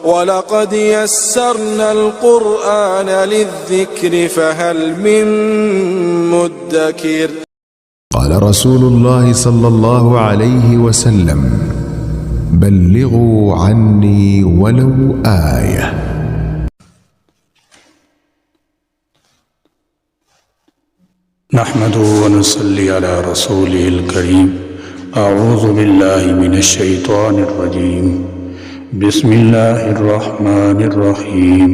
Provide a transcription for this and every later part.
وَلَقَدْ يَسَّرْنَا الْقُرْآنَ لِلذِّكْرِ فَهَلْ مِن مُّدَّكِرٍ. قال رسول الله صلى الله عليه وسلم: بلغوا عني ولو آية. نحمده ونصلي على رسوله الكريم. اعوذ باللہ من الشیطان الرجیم. بسم اللہ الرحمن الرحیم.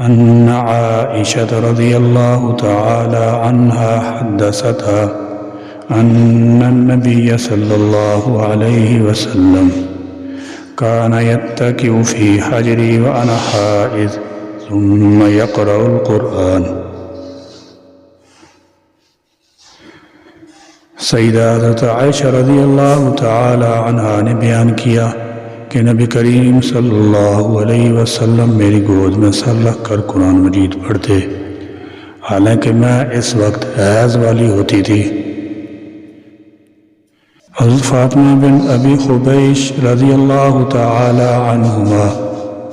ان عائشة رضی اللہ تعالی عنہا حدثتها ان النبی صلی اللہ علیہ وسلم كان يتكئ في حجري وأنا حائض ثم يقرأ القرآن. سیدہ حضرت عائشہ رضی اللہ تعالی عنہا نے بیان کیا کہ نبی کریم صلی اللہ علیہ وسلم میری گود میں سر رکھ کر قرآن مجید پڑھتے، حالانکہ میں اس وقت حیض والی ہوتی تھی۔ حضرت فاطمہ بن ابی خبیش رضی اللہ تعالی عنہما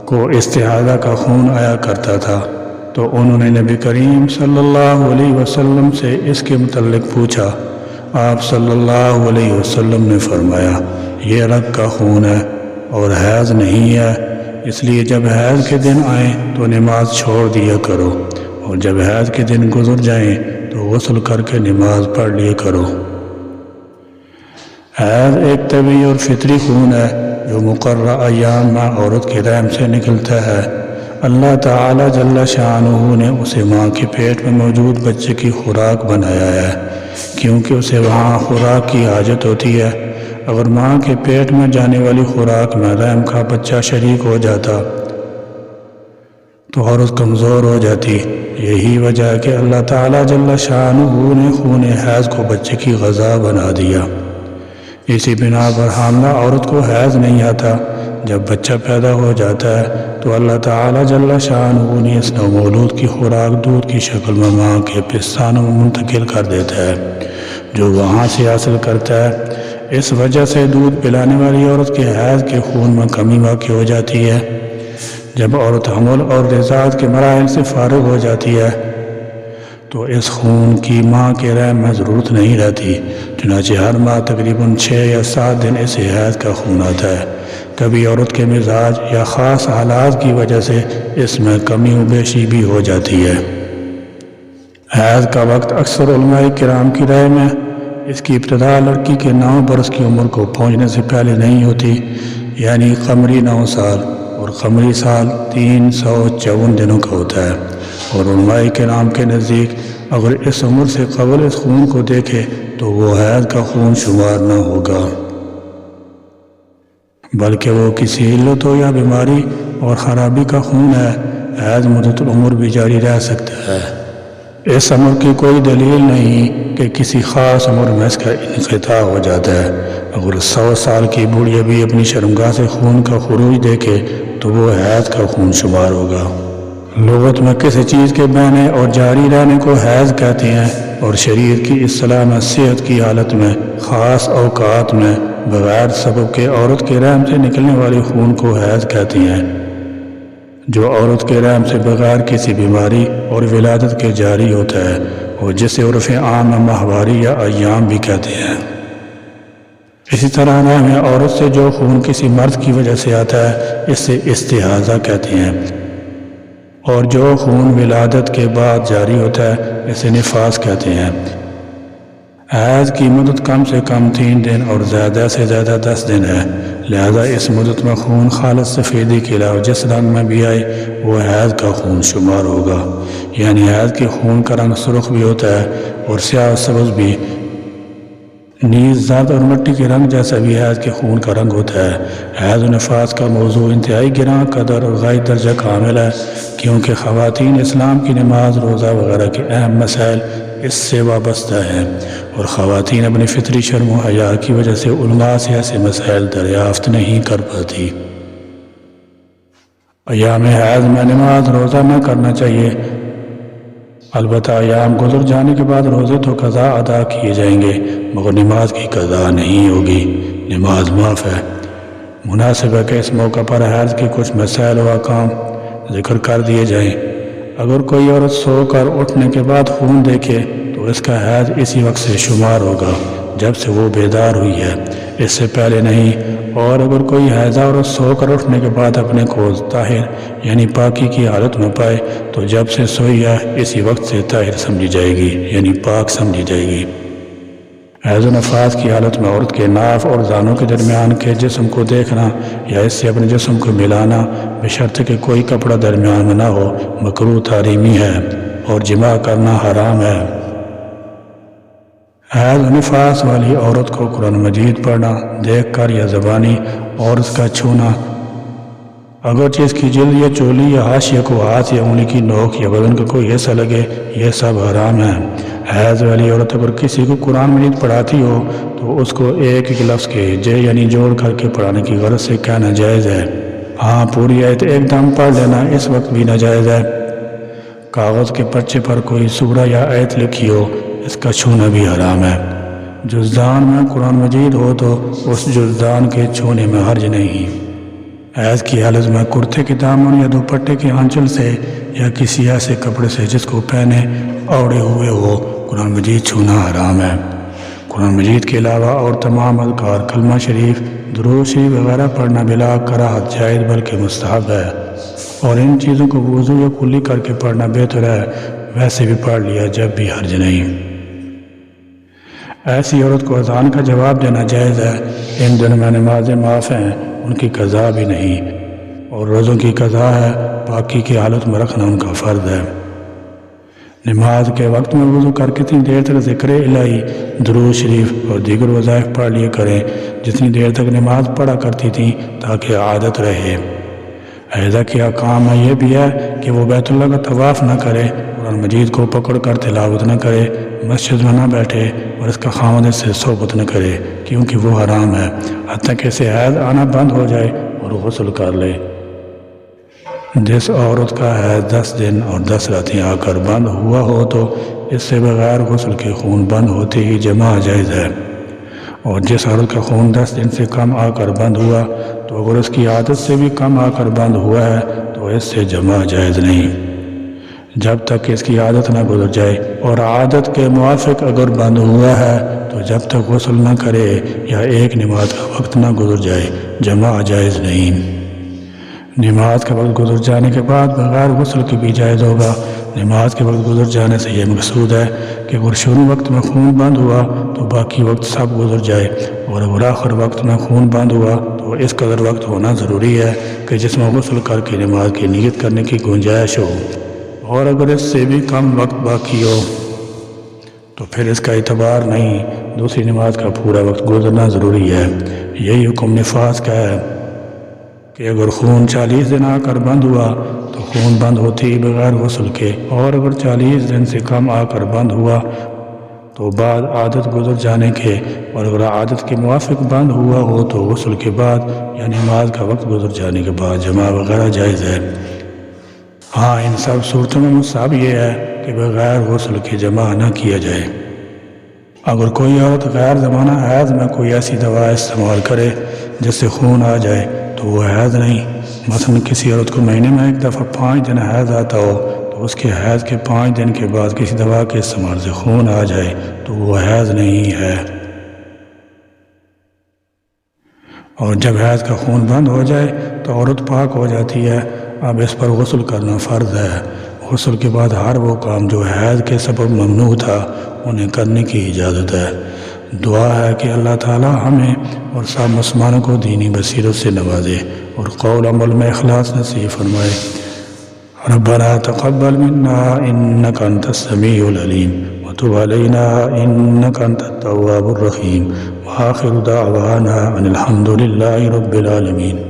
کو استحاضہ کا خون آیا کرتا تھا، تو انہوں نے نبی کریم صلی اللہ علیہ وسلم سے اس کے متعلق پوچھا۔ آپ صلی اللہ علیہ وسلم نے فرمایا، یہ رگ کا خون ہے اور حیض نہیں ہے، اس لیے جب حیض کے دن آئیں تو نماز چھوڑ دیا کرو، اور جب حیض کے دن گزر جائیں تو غسل کر کے نماز پڑھ لیا کرو۔ حیض ایک طبعی اور فطری خون ہے جو مقررہ ایام میں عورت کے رحم سے نکلتا ہے۔ اللہ تعالی جل شانہ نے اسے ماں کے پیٹ میں موجود بچے کی خوراک بنایا ہے، کیونکہ اسے وہاں خوراک کی حاجت ہوتی ہے۔ اگر ماں کے پیٹ میں جانے والی خوراک میں رحم کا بچہ شریک ہو جاتا تو عورت کمزور ہو جاتی۔ یہی وجہ ہے کہ اللہ تعالی جل شانہ نے خون حیض کو بچے کی غذا بنا دیا۔ اسی بنا پر حاملہ عورت کو حیض نہیں آتا۔ جب بچہ پیدا ہو جاتا ہے تو اللہ تعالی جل شانہ نے اس نومولود کی خوراک دودھ کی شکل میں ماں کے پستانوں میں منتقل کر دیتا ہے، جو وہاں سے حاصل کرتا ہے۔ اس وجہ سے دودھ پلانے والی عورت کے حیض کے خون میں کمی واقع ہو جاتی ہے۔ جب عورت حمل اور رضاعت کے مراحل سے فارغ ہو جاتی ہے تو اس خون کی ماں کے رحم میں ضرورت نہیں رہتی، چنانچہ ہر ماہ تقریباً 6 یا 7 دن اسے حیض کا خون آتا ہے۔ کبھی عورت کے مزاج یا خاص حالات کی وجہ سے اس میں کمی و بیشی بھی ہو جاتی ہے۔ حیض کا وقت اکثر علماء کرام کی رائے میں اس کی ابتدا لڑکی کے 9 برس کی عمر کو پہنچنے سے پہلے نہیں ہوتی، یعنی قمری 9 سال اور قمری سال 354 دنوں کا ہوتا ہے۔ اور علماء کرام کے نزدیک اگر اس عمر سے قبل اس خون کو دیکھے تو وہ حیض کا خون شمار نہ ہوگا، بلکہ وہ کسی علت ہو یا بیماری اور خرابی کا خون ہے۔ حیض مدت العمر بھی جاری رہ سکتا ہے۔ اس عمر کی کوئی دلیل نہیں کہ کسی خاص عمر میں اس کا انقطاع ہو جاتا ہے۔ اگر 100 سال کی بوڑھی بھی اپنی شرمگاہ سے خون کا خروج دیکھے تو وہ حیض کا خون شمار ہوگا۔ لغت میں کسی چیز کے بہنے اور جاری رہنے کو حیض کہتے ہیں، اور شریعت کی اصطلاح میں صحت کی حالت میں خاص اوقات میں بغیر سبب کے عورت کے رحم سے نکلنے والے خون کو حیض کہتے ہیں، جو عورت کے رحم سے بغیر کسی بیماری اور ولادت کے جاری ہوتا ہے، اور جسے عرف عام میں ماہواری یا ایام بھی کہتے ہیں۔ اسی طرح رحم عورت سے جو خون کسی مرد کی وجہ سے آتا ہے اس سے استحاضہ کہتے ہیں، اور جو خون ولادت کے بعد جاری ہوتا ہے اسے نفاس کہتے ہیں۔ حیض کی مدت کم سے کم 3 دن اور زیادہ سے زیادہ 10 دن ہے، لہذا اس مدت میں خون خالص سفیدی کے علاوہ جس رنگ میں بھی آئے وہ حیض کا خون شمار ہوگا۔ یعنی حیض کے خون کا رنگ سرخ بھی ہوتا ہے اور سیاہ و سبز بھی، نیز زرد اور مٹی کے رنگ جیسا بھی حیض کے خون کا رنگ ہوتا ہے۔ حیض و نفاس کا موضوع انتہائی گراں قدر اور غائب درجہ کا حامل ہے، کیونکہ خواتین اسلام کی نماز، روزہ وغیرہ کے اہم مسائل اس سے وابستہ ہیں، اور خواتین اپنی فطری شرم و حیا کی وجہ سے علماء سے ایسے مسائل دریافت نہیں کر پاتی۔ ایام حیض میں نماز روزہ نہ کرنا چاہیے، البتہ ایام گزر جانے کے بعد روزے تو قضا ادا کیے جائیں گے، مگر نماز کی قضا نہیں ہوگی، نماز معاف ہے۔ مناسب ہے کہ اس موقع پر حیض کے کچھ مسائل و احکام ذکر کر دیے جائیں۔ اگر کوئی عورت سو کر اٹھنے کے بعد خون دیکھے تو اس کا حیض اسی وقت سے شمار ہوگا جب سے وہ بیدار ہوئی ہے، اس سے پہلے نہیں۔ اور اگر کوئی حیضہ عورت سو کر اٹھنے کے بعد اپنے کو طاہر یعنی پاکی کی حالت میں پائے تو جب سے سوئی ہے اسی وقت سے طاہر سمجھی جائے گی یعنی پاک سمجھی جائے گی۔ حیض و نفاس کی حالت میں عورت کے ناف اور زانوں کے درمیان کے جسم کو دیکھنا یا اس سے اپنے جسم کو ملانا بشرط کہ کوئی کپڑا درمیان میں نہ ہو مکروہ تحریمی ہے اور جماع کرنا حرام ہے۔ حیض و نفاس والی عورت کو قرآن مجید پڑھنا دیکھ کر یا زبانی اور اس کا چھونا اگرچہ اس کی جلد یا چولی یا حاشیے کو ہاتھ یا انگلی کی نوک یا بدن کا کوئی حصہ لگے یہ سب حرام ہے۔ حیض والی عورت اگر کسی کو قرآن مجید پڑھاتی ہو تو اس کو ایک ایک لفظ کے یعنی جوڑ کر کے پڑھانے کی غرض سے کہنا جائز ہے۔ ہاں پوری آیت ایک دم پڑھ لینا اس وقت بھی ناجائز ہے۔ کاغذ کے پرچے پر کوئی سورہ یا آیت لکھی ہو اس کا چھونا بھی حرام ہے۔ جزدان میں قرآن مجید ہو تو اس جزدان کے چھونے میں حرج نہیں۔ حیض کی حالت میں کرتے کے دامن یا دوپٹے کے آنچل سے یا کسی ایسے کپڑے سے جس کو پہنے اوڑے ہوئے ہو قرآن مجید چھونا حرام ہے۔ قرآن مجید کے علاوہ اور تمام اذکار کلمہ شریف درود شریف وغیرہ پڑھنا بلا کراہت جائز بلکہ مستحب ہے، اور ان چیزوں کو وضو یا کلی کر کے پڑھنا بہتر ہے، ویسے بھی پڑھ لیا جب بھی حرج نہیں۔ ایسی عورت کو اذان کا جواب دینا جائز ہے۔ ان دنوں میں نمازیں معاف ہیں، ان کی قضا بھی نہیں، اور روزوں کی قضا ہے، پاکی کی حالت میں رکھنا ان کا فرض ہے۔ نماز کے وقت میں وضو کر کے اتنی دیر تک ذکر الہی، درود شریف اور دیگر وظائف پڑھ لیے کریں جتنی دیر تک نماز پڑھا کرتی تھیں تاکہ عادت رہے۔ حیضہ کے احکام میں یہ بھی ہے کہ وہ بیت اللہ کا طواف نہ کرے، قرآن مجید کو پکڑ کر تلاوت نہ کرے، مسجد میں نہ بیٹھے اور اس کا خاوند اس سے صحبت نہ کرے کیونکہ وہ حرام ہے حتیٰ کہ اسے حیض آنا بند ہو جائے اور غسل کر لے۔ جس عورت کا حیض 10 دن اور 10 راتیں آ کر بند ہوا ہو تو اس سے بغیر غسل کے خون بند ہوتے ہی جماع جائز ہے، اور جس عورت کا خون 10 دن سے کم آ کر بند ہوا تو اگر اس کی عادت سے بھی کم آ کر بند ہوا ہے تو اس سے جماع جائز نہیں جب تک کہ اس کی عادت نہ گزر جائے، اور عادت کے موافق اگر بند ہوا ہے تو جب تک غسل نہ کرے یا ایک نماز کا وقت نہ گزر جائے جماع جائز نہیں۔ نماز کا وقت گزر جانے کے بعد بغیر غسل کے بھی جائز ہوگا۔ نماز کے وقت گزر جانے سے یہ مقصود ہے کہ اگر شروع وقت میں خون بند ہوا تو باقی وقت سب گزر جائے، اور اگر آخر وقت میں خون بند ہوا تو اس قدر وقت ہونا ضروری ہے کہ جس میں غسل کر کے نماز کی نیت کرنے کی گنجائش ہو، اور اگر اس سے بھی کم وقت باقی ہو تو پھر اس کا اعتبار نہیں، دوسری نماز کا پورا وقت گزرنا ضروری ہے۔ یہی حکم نفاس کا ہے کہ اگر خون 40 دن آ کر بند ہوا تو خون بند ہوتے ہی بغیر غسل کے، اور اگر 40 دن سے کم آ کر بند ہوا تو بعد عادت گزر جانے کے، اور اگر عادت کے موافق بند ہوا ہو تو غسل کے بعد یا نماز کا وقت گزر جانے کے بعد جماع وغیرہ جائز ہے۔ ہاں ان سب صورتوں میں مستحب یہ ہے کہ بغیر غسل کے جماع نہ کیا جائے۔ اگر کوئی عورت غیر زمانہ حیض میں کوئی ایسی دوا استعمال کرے جس سے خون آ جائے تو وہ حیض نہیں۔ مثلا کسی عورت کو مہینے میں ایک دفعہ 5 دن حیض آتا ہو تو اس کے حیض کے 5 دن کے بعد کسی دوا کے استعمال سے خون آ جائے تو وہ حیض نہیں ہے، اور جب حیض کا خون بند ہو جائے تو عورت پاک ہو جاتی ہے۔ اب اس پر غسل کرنا فرض ہے۔ غسل کے بعد ہر وہ کام جو حیض کے سبب ممنوع تھا انہیں کرنے کی اجازت ہے۔ دعا ہے کہ اللہ تعالی ہمیں اور سب مسلمانوں کو دینی بصیرت سے نوازے اور قول عمل میں اخلاص نصیب فرمائے۔ ربنا تقبل منا انك انت السميع العليم وتب علينا انك انت التواب الرحيم، وآخر دعوانا ان الحمد لله رب العالمين۔